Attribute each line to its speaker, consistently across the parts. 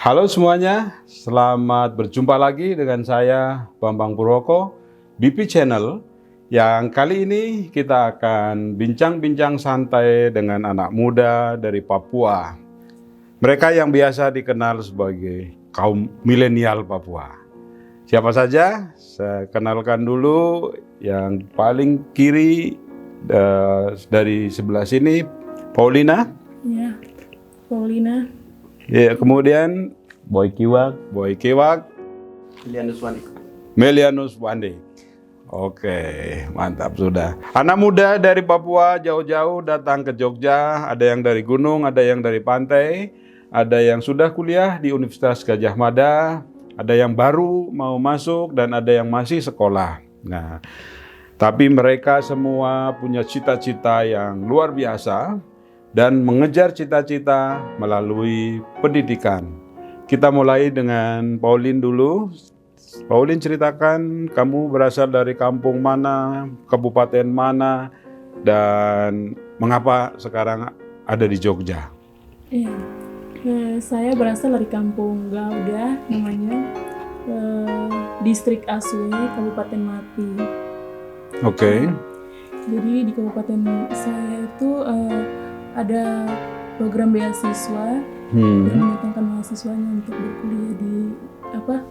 Speaker 1: Halo semuanya, selamat berjumpa lagi dengan saya Bambang Purwoko, BP Channel, yang kali ini kita akan bincang-bincang santai dengan anak muda dari Papua. Mereka yang biasa dikenal sebagai kaum milenial Papua. Siapa saja? Saya kenalkan dulu yang paling kiri dari sebelah sini, Paulina.
Speaker 2: Ya, Paulina.
Speaker 1: Ya, kemudian
Speaker 3: Boy Kiwak,
Speaker 1: Melianus Wande. Oke, mantap sudah. Anak muda dari Papua jauh-jauh datang ke Jogja, ada yang dari gunung, ada yang dari pantai, ada yang sudah kuliah di Universitas Gadjah Mada, ada yang baru mau masuk dan ada yang masih sekolah. Nah, tapi mereka semua punya cita-cita yang luar biasa dan mengejar cita-cita melalui pendidikan. Kita mulai dengan Pauline dulu. Pauline, ceritakan kamu berasal dari kampung mana, kabupaten mana, dan mengapa sekarang ada di Jogja?
Speaker 2: Iya, saya berasal dari Kampung Gauda, namanya Distrik Aswe, Kabupaten Mati.
Speaker 1: Oke.
Speaker 2: Jadi di kabupaten saya itu ada program beasiswa yang mendatangkan mahasiswanya untuk berkuliah di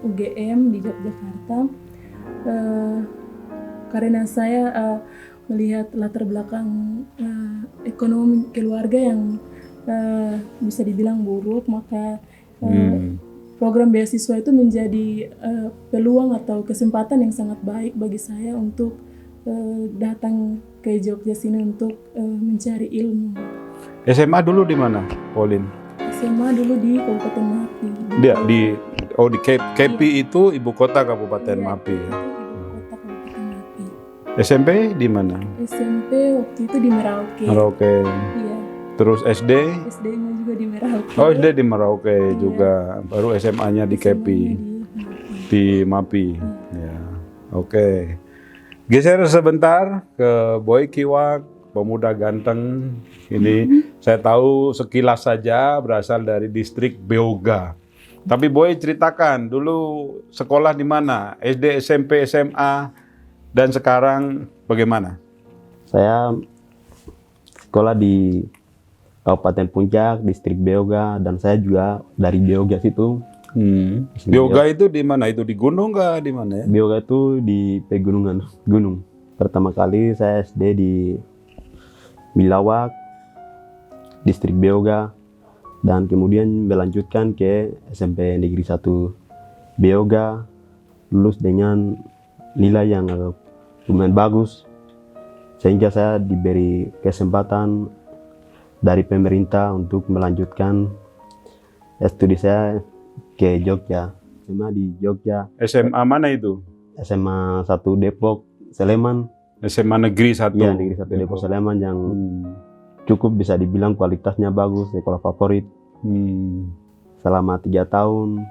Speaker 2: UGM di Yogyakarta. Karena saya melihat latar belakang ekonomi keluarga yang bisa dibilang buruk, maka program beasiswa itu menjadi peluang atau kesempatan yang sangat baik bagi saya untuk datang ke Jogja sini untuk mencari ilmu.
Speaker 1: SMA dulu di mana, Pauline?
Speaker 2: SMA dulu di Kabupaten Mapi.
Speaker 1: Di KP itu ibu kota Kabupaten Mapi. Ya?
Speaker 2: Ibu kota Kabupaten Mapi.
Speaker 1: SMP di mana?
Speaker 2: SMP waktu itu di Merauke.
Speaker 1: Merauke.
Speaker 2: Iya.
Speaker 1: Terus SD?
Speaker 2: SD-nya juga di Merauke.
Speaker 1: Oh, SD di Merauke juga. Baru SMA-nya di KP. Di Mapi. Ya. Oke. Geser sebentar ke Boy Kiwak, pemuda ganteng. Ini saya tahu sekilas saja berasal dari distrik Beoga. Tapi Boy, ceritakan dulu sekolah di mana? SD, SMP, SMA, dan sekarang bagaimana?
Speaker 3: saya sekolah di Kabupaten Puncak, Distrik Beoga, dan saya juga dari Beoga situ.
Speaker 1: Beoga itu di mana? Itu di gunung nggak di mana ya?
Speaker 3: Beoga itu di pegunungan, gunung. Pertama kali saya SD di Milawak, Distrik Beoga, dan kemudian melanjutkan ke SMP Negeri 1 Beoga, lulus dengan nilai yang lumayan bagus, sehingga saya diberi kesempatan dari pemerintah untuk melanjutkan studi saya ke Jogja. SMA di Jogja.
Speaker 1: SMA mana itu?
Speaker 3: SMA 1 Depok, Sleman.
Speaker 1: SMA Negeri 1?
Speaker 3: Iya, Negeri 1 Depok Sleman yang cukup bisa dibilang kualitasnya bagus, sekolah favorit. Selama 3 tahun,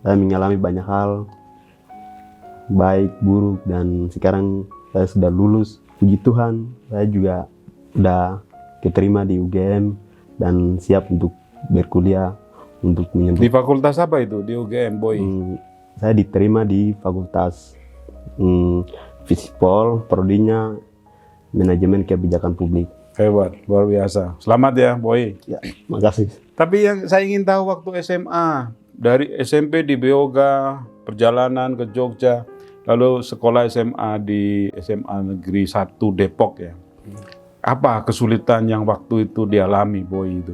Speaker 3: saya mengalami banyak hal, baik, buruk, dan sekarang saya sudah lulus. Puji Tuhan, saya juga udah keterima di UGM dan siap untuk berkuliah untuk menyambut.
Speaker 1: Di fakultas apa itu di UGM, Boy?
Speaker 3: Saya diterima di fakultas Fisikpol, prodinya Manajemen Kebijakan Publik.
Speaker 1: Hebat, luar biasa. Selamat ya, Boy.
Speaker 3: Ya, makasih.
Speaker 1: Tapi yang saya ingin tahu waktu SMA, dari SMP di Beoga, perjalanan ke Jogja, lalu sekolah SMA di SMA Negeri 1 Depok ya. Apa kesulitan yang waktu itu dialami, Boy itu?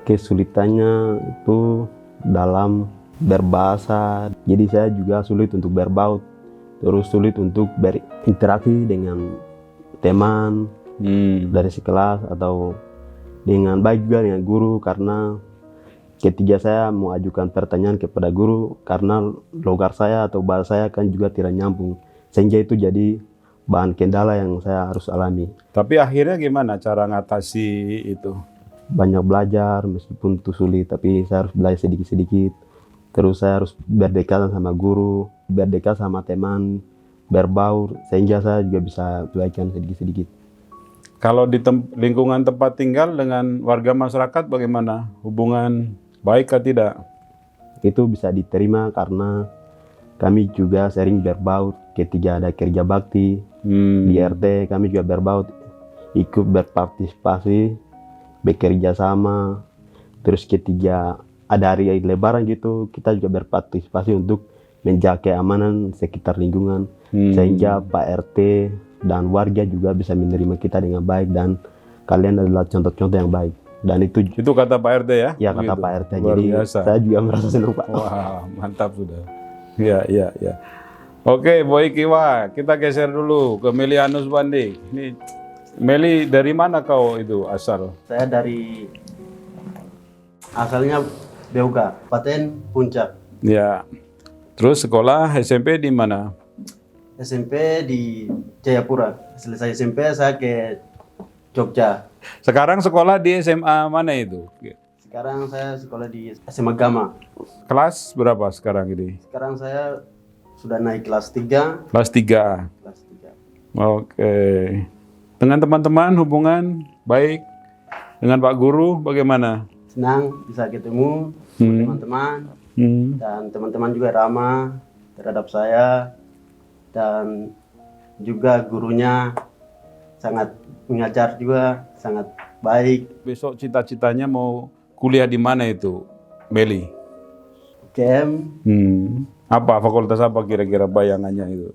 Speaker 3: Kesulitannya itu dalam berbahasa, jadi saya juga sulit untuk berbaut, terus sulit untuk berinteraksi dengan teman dari sekelas atau dengan baik juga dengan guru, karena ketika saya mau ajukan pertanyaan kepada guru, karena logat saya atau bahasa saya kan juga tidak nyambung, sehingga itu jadi bahan kendala yang saya harus alami.
Speaker 1: Tapi akhirnya gimana cara ngatasi itu?
Speaker 3: Banyak belajar, meskipun itu sulit, tapi saya harus belajar sedikit-sedikit. Terus saya harus berdekatan sama guru, berdekat sama teman, berbaur, sehingga saya juga bisa belajar sedikit-sedikit.
Speaker 1: Kalau di lingkungan tempat tinggal dengan warga masyarakat bagaimana? Hubungan baik atau tidak?
Speaker 3: Itu bisa diterima karena kami juga sering berbaur ketika ada kerja bakti. Di RT kami juga berbaur, ikut berpartisipasi, bekerja sama. Terus ketika ada hari lebaran gitu, kita juga berpartisipasi untuk menjaga keamanan sekitar lingkungan. Sehingga Pak RT dan warga juga bisa menerima kita dengan baik, dan kalian adalah contoh-contoh yang baik. Dan itu
Speaker 1: kata Pak RT ya?
Speaker 3: ya kata
Speaker 1: Begitu.
Speaker 3: Pak RT.
Speaker 1: Luar
Speaker 3: Jadi
Speaker 1: biasa.
Speaker 3: saya juga merasa senang, Pak.
Speaker 1: Wah, mantap sudah. Ya. Oke, Boy Kiwa, kita geser dulu ke Meli Anus Bandi. Ini Meli, dari mana kau itu asal?
Speaker 3: Saya dari asalnya BUK, Paten Puncak.
Speaker 1: Ya. Terus sekolah SMP di mana?
Speaker 3: SMP di Jayapura. Selesai SMP saya ke Jogja.
Speaker 1: Sekarang sekolah di SMA mana itu?
Speaker 3: Sekarang saya sekolah di SMA Gama.
Speaker 1: Kelas berapa sekarang ini?
Speaker 3: Sekarang saya sudah naik kelas 3.
Speaker 1: Kelas 3.
Speaker 3: Kelas 3.
Speaker 1: Oke. Dengan teman-teman hubungan baik? Dengan Pak Guru bagaimana?
Speaker 3: Senang bisa ketemu teman-teman. Dan teman-teman juga ramah terhadap saya. Dan juga gurunya sangat mengajar juga, sangat baik.
Speaker 1: Besok cita-citanya mau kuliah di mana itu, Meli?
Speaker 3: UGM,
Speaker 1: Apa, fakultas apa kira-kira bayangannya itu?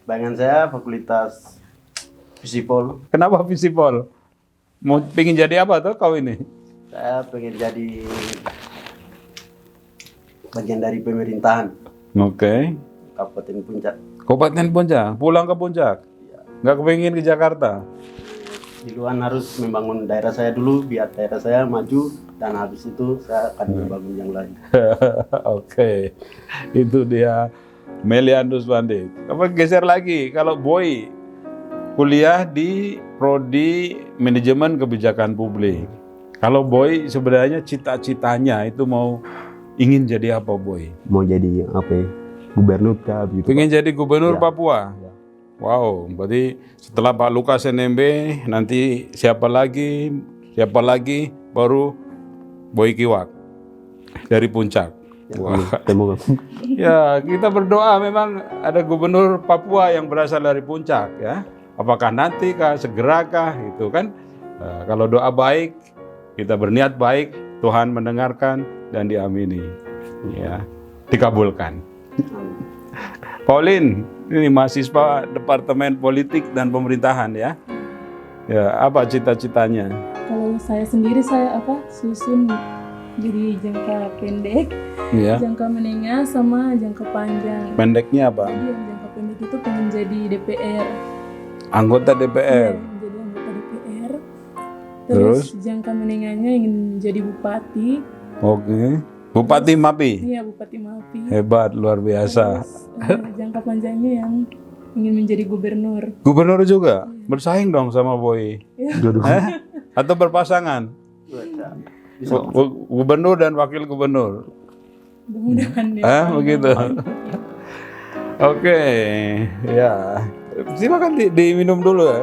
Speaker 3: bayangan saya fakultas Visipol.
Speaker 1: Kenapa Visipol? Mau pengen jadi apa tuh kau ini?
Speaker 3: Saya pengen jadi bagian dari pemerintahan
Speaker 1: Oke.
Speaker 3: Kabupaten Puncak.
Speaker 1: Kabupaten Puncak, pulang ke Puncak? Nggak kepingin ke Jakarta?
Speaker 3: Di luar harus membangun daerah saya dulu biar daerah saya maju, dan habis itu saya akan membangun yang lain.
Speaker 1: Oke, itu dia Meli Anus Bandi. Apa geser lagi, kalau Boy kuliah di Prodi Manajemen Kebijakan Publik. Kalau Boy sebenarnya cita-citanya itu ingin jadi apa, Boy?
Speaker 3: Mau jadi apa ya? Gubernur kah begitu?
Speaker 1: Pengen jadi gubernur
Speaker 3: Ya.
Speaker 1: Papua?
Speaker 3: Ya.
Speaker 1: Wow, berarti setelah Pak Lukas NMB nanti siapa lagi baru Boy Kiwak dari Puncak.
Speaker 3: Ya,
Speaker 1: Wah.
Speaker 3: semoga.
Speaker 1: Ya, kita berdoa memang ada gubernur Papua yang berasal dari Puncak ya. Apakah nanti segerakah itu kan? Kalau doa baik, kita berniat baik, Tuhan mendengarkan dan diamini. Ya, dikabulkan. Pauline, ini mahasiswa Departemen Politik dan Pemerintahan ya. Ya, apa cita-citanya?
Speaker 2: Kalau saya sendiri susun jadi jangka pendek,
Speaker 1: Ya.
Speaker 2: jangka menengah sama jangka panjang.
Speaker 1: Pendeknya apa?
Speaker 2: Jadi yang jangka pendek itu pengen jadi DPR.
Speaker 1: Anggota DPR.
Speaker 2: Jadi anggota DPR.
Speaker 1: Terus?
Speaker 2: Terus jangka menengahnya ingin jadi bupati.
Speaker 1: Oke. Bupati Mapi.
Speaker 2: Iya, Bupati Mapi.
Speaker 1: Hebat, luar biasa.
Speaker 2: Terus jangka panjangnya yang ingin menjadi gubernur.
Speaker 1: Gubernur juga? Bersaing dong sama Boy. Atau berpasangan? Gubernur dan wakil gubernur.
Speaker 2: Mudah-mudahan ya.
Speaker 1: Begitu. Oke, ya. Silakan diminum dulu ya,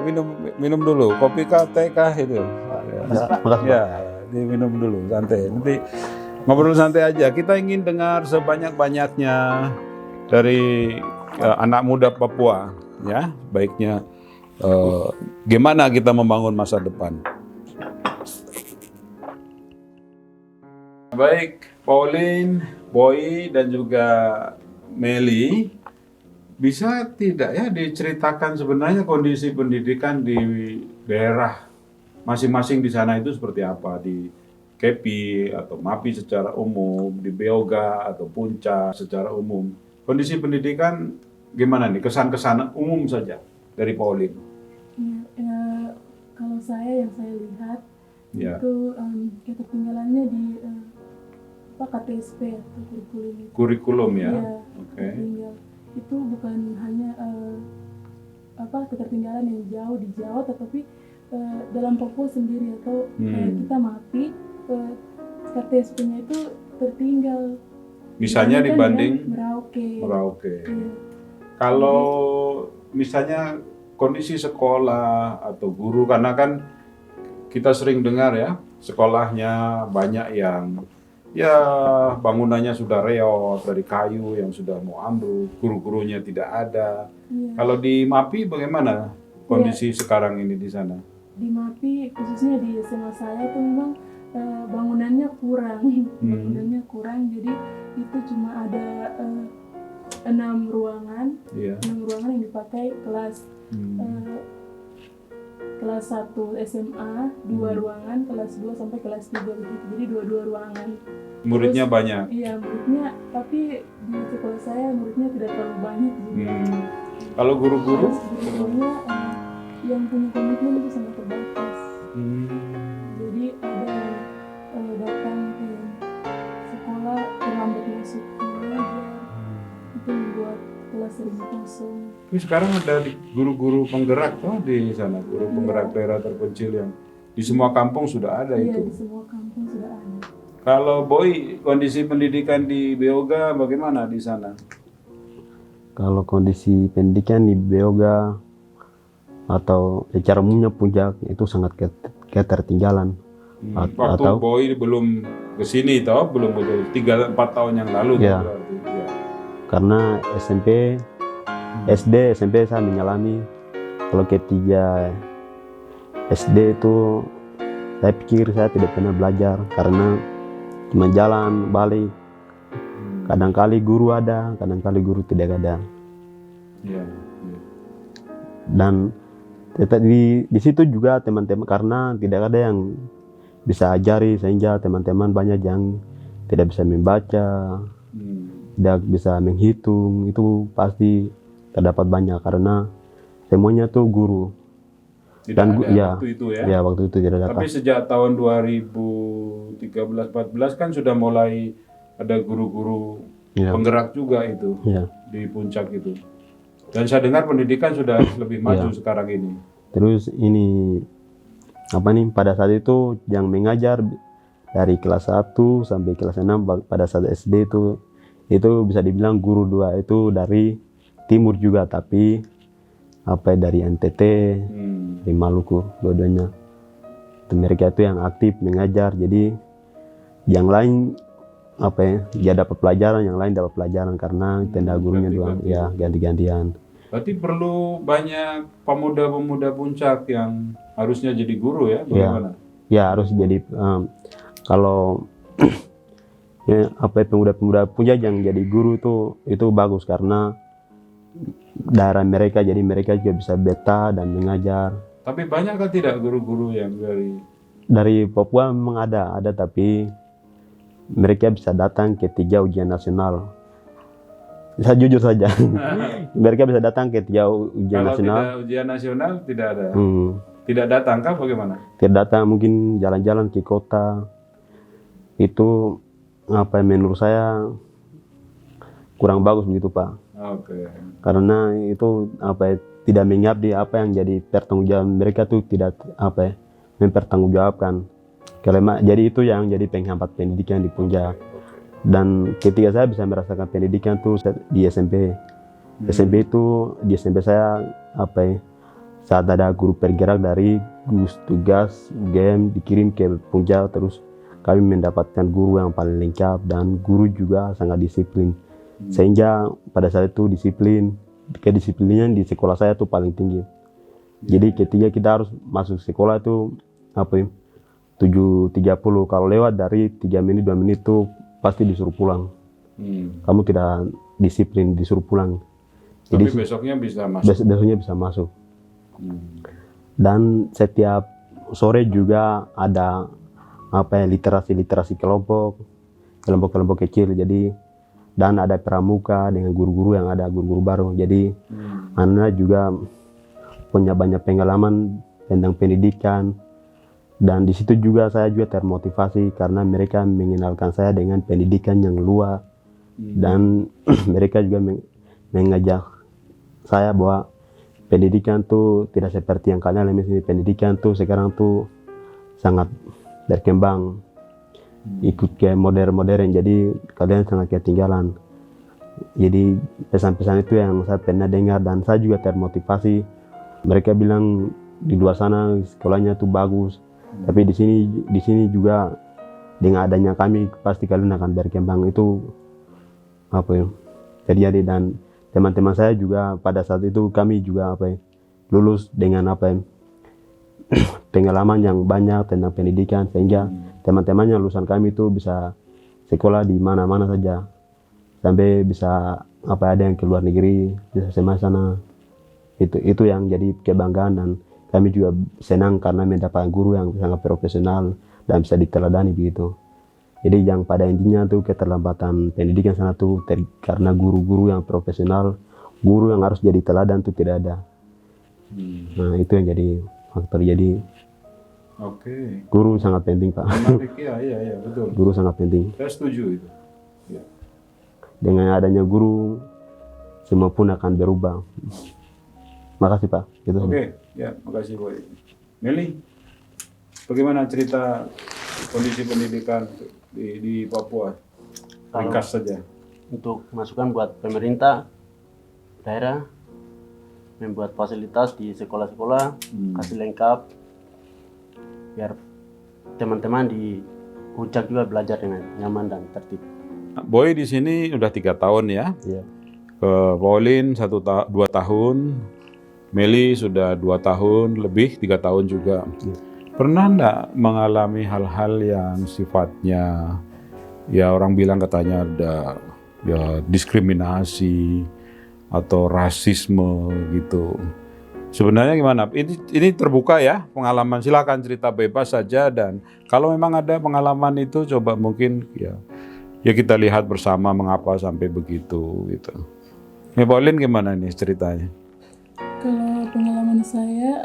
Speaker 1: minum dulu. Kopi kah, teh kah itu.
Speaker 3: Makasih.
Speaker 1: Ya, diminum dulu santai. Nanti ngobrol santai aja. Kita ingin dengar sebanyak-banyaknya dari anak muda Papua, ya. Baiknya gimana kita membangun masa depan. Baik, Pauline, Boy dan juga Meli, bisa tidak ya diceritakan sebenarnya kondisi pendidikan di daerah masing-masing di sana itu seperti apa, di Kepi atau Mapi secara umum, di Beoga atau Puncak secara umum. Kondisi pendidikan gimana nih, kesan-kesan umum saja dari Pauline?
Speaker 2: Kalau yang saya lihat
Speaker 1: Ya.
Speaker 2: itu ketertinggalannya di KTSP atau kurikulum itu.
Speaker 1: Kurikulum ya.
Speaker 2: Iya,
Speaker 1: Oke.
Speaker 2: tertinggal. Itu bukan hanya ketertinggalan yang jauh di Jawa, tetapi dalam Papua sendiri atau kita Mapi, KTSP-nya itu tertinggal.
Speaker 1: Misalnya dibanding
Speaker 2: Merauke.
Speaker 1: Merauke.
Speaker 2: Iya.
Speaker 1: Kalau misalnya kondisi sekolah atau guru, karena kan kita sering dengar ya, sekolahnya banyak yang ya bangunannya sudah reot dari kayu yang sudah mau ambruk, guru-gurunya tidak ada.
Speaker 2: Iya.
Speaker 1: Kalau di MAPI bagaimana kondisi sekarang ini di sana?
Speaker 2: Di MAPI khususnya di SMA saya itu memang bangunannya kurang, bangunannya kurang. Jadi itu cuma ada 6 ruangan,
Speaker 1: Iya.
Speaker 2: 6 ruangan yang dipakai kelas kelas 1 SMA, 2 ruangan, kelas 2 sampai kelas 3 begitu. Jadi 2 ruangan.
Speaker 1: Muridnya
Speaker 2: Terus,
Speaker 1: banyak.
Speaker 2: Iya, muridnya, tapi di sekolah saya muridnya tidak terlalu banyak juga.
Speaker 1: Kalau guru-guru?
Speaker 2: Guru-gurunya yang punya komitmen itu sangat terbatas. Jadi ada yang datang ke sekolah terlambat masuk mengajar, itu membuat kelas sering kosong.
Speaker 1: Tapi sekarang ada guru-guru penggerak toh di sana, guru penggerak daerah terpencil yang di semua kampung sudah ada
Speaker 2: Iya,
Speaker 1: itu.
Speaker 2: di semua kampung sudah ada.
Speaker 1: Kalau Boy, kondisi pendidikan di Beoga bagaimana di sana?
Speaker 3: Kalau kondisi pendidikan di Beoga atau secara umumnya Puncak itu sangat ketertinggalan.
Speaker 1: Waktu
Speaker 3: Atau
Speaker 1: Boy belum kesini toh, belum 3-4 tahun yang lalu
Speaker 3: Iya.
Speaker 1: toh berarti. Ya.
Speaker 3: karena SD, SMP saya mengalami. Kalau ketiga SD itu saya pikir saya tidak pernah belajar karena cuma jalan balik. Kadang-kali guru ada, kadang-kali guru tidak ada.
Speaker 1: Iya.
Speaker 3: Dan tetap di situ juga teman-teman, karena tidak ada yang bisa ajari sehingga teman-teman banyak yang tidak bisa membaca, tidak bisa menghitung. Itu pasti terdapat banyak karena semuanya tuh guru.
Speaker 1: Tidak
Speaker 3: Dan
Speaker 1: ada waktu itu ya.
Speaker 3: Ya, waktu itu tidak ada.
Speaker 1: Tapi sejak tahun 2013-14 kan sudah mulai ada guru-guru
Speaker 3: Ya.
Speaker 1: penggerak juga itu
Speaker 3: Ya.
Speaker 1: di Puncak itu. Dan saya dengar pendidikan sudah lebih maju sekarang ini.
Speaker 3: Terus ini pada saat itu yang mengajar dari kelas 1 sampai kelas 6 pada saat SD itu bisa dibilang guru 2 itu dari timur juga, tapi dari NTT, dari Maluku, dua-duanya. Mereka itu yang aktif mengajar, jadi yang lain dia dapat pelajaran, yang lain dapat pelajaran karena tenda gurunya doang ya ganti-gantian.
Speaker 1: Berarti perlu banyak pemuda-pemuda Puncak yang harusnya jadi guru ya, bagaimana?
Speaker 3: Ya harus jadi kalau pemuda-pemuda Puncak yang jadi guru itu bagus karena daerah mereka, jadi mereka juga bisa betah dan mengajar.
Speaker 1: Tapi banyak kan tidak guru-guru yang
Speaker 3: dari Papua memang ada tapi mereka bisa datang ketika ujian nasional. Saya jujur saja, mereka bisa datang ketika ujian
Speaker 1: kalau
Speaker 3: nasional.
Speaker 1: tidak ujian nasional tidak ada, tidak datang kah bagaimana?
Speaker 3: Tidak datang, mungkin jalan-jalan ke kota. Itu menurut saya kurang bagus begitu Pak.
Speaker 1: Oke.
Speaker 3: Karena itu tidak mengabdi apa yang jadi pertanggungjawaban mereka tuh tidak mempertanggungjawabkan. Jadi itu yang jadi penghambat pendidikan di Puncak. Dan ketika saya bisa merasakan pendidikan tuh di SMP. SMP itu di SMP saya saat ada guru pergerak dari gugus tugas UGM dikirim ke Puncak, terus kami mendapatkan guru yang paling lengkap dan guru juga sangat disiplin. Sehingga pada saat itu kedisiplinnya di sekolah saya tuh paling tinggi. Jadi ketika kita harus masuk sekolah itu 7.30, kalau lewat dari 3 menit 2 menit tuh pasti disuruh pulang. Kamu tidak disiplin, disuruh pulang.
Speaker 1: Tapi besoknya bisa masuk.
Speaker 3: Besoknya bisa masuk. Dan setiap sore juga ada literasi kelompok kecil. Jadi dan ada pramuka dengan guru-guru yang ada guru-guru baru. Jadi anak juga punya banyak pengalaman tentang pendidikan. Dan di situ juga saya juga termotivasi karena mereka mengenalkan saya dengan pendidikan yang luas. Dan mereka juga mengajak saya bahwa pendidikan tuh tidak seperti yang kalian alami. Pendidikan tuh sekarang tuh sangat berkembang. ikut ke modern-modern, jadi kalian sangat ketinggalan. Jadi pesan-pesan itu yang saya pernah dengar dan saya juga termotivasi. Mereka bilang di luar sana sekolahnya tuh bagus, tapi di sini juga dengan adanya kami pasti kalian akan berkembang. Itu apa ya terjadi, dan teman-teman saya juga pada saat itu kami juga lulus dengan pengalaman yang banyak tentang pendidikan, sehingga teman-temannya lulusan kami itu bisa sekolah di mana-mana saja, sampai bisa ada yang ke luar negeri, bisa SMA sana. Itu yang jadi kebanggaan, dan kami juga senang karena mendapat guru yang sangat profesional dan bisa diteladani begitu. Jadi yang pada intinya tuh keterlambatan pendidikan sana tuh karena guru-guru yang profesional, guru yang harus jadi teladan tuh tidak ada. Nah itu yang jadi faktor. Jadi guru sangat penting, Pak.
Speaker 1: Iya, betul.
Speaker 3: Guru sangat penting.
Speaker 1: Saya setuju itu. Ya.
Speaker 3: Dengan adanya guru, semua pun akan berubah. Makasih, Pak. Gitu.
Speaker 1: Oke, ya, makasih Boy. Meli, bagaimana cerita kondisi pendidikan di Papua? Ringkas saja.
Speaker 4: Untuk masukan buat pemerintah daerah membuat fasilitas di sekolah-sekolah, kasih lengkap biar teman-teman di Puncak juga belajar dengan nyaman dan tertib.
Speaker 1: Boy di sini udah 3 tahun ya.
Speaker 3: Iya.
Speaker 1: Pauline 2 tahun, Meli sudah 2 tahun lebih, 3 tahun juga. Pernah enggak mengalami hal-hal yang sifatnya ya orang bilang katanya ada ya diskriminasi atau rasisme gitu? Sebenarnya gimana? Ini terbuka ya pengalaman, silakan cerita bebas saja, dan kalau memang ada pengalaman itu coba mungkin ya kita lihat bersama mengapa sampai begitu gitu. Pauline gimana nih ceritanya?
Speaker 2: Kalau pengalaman saya,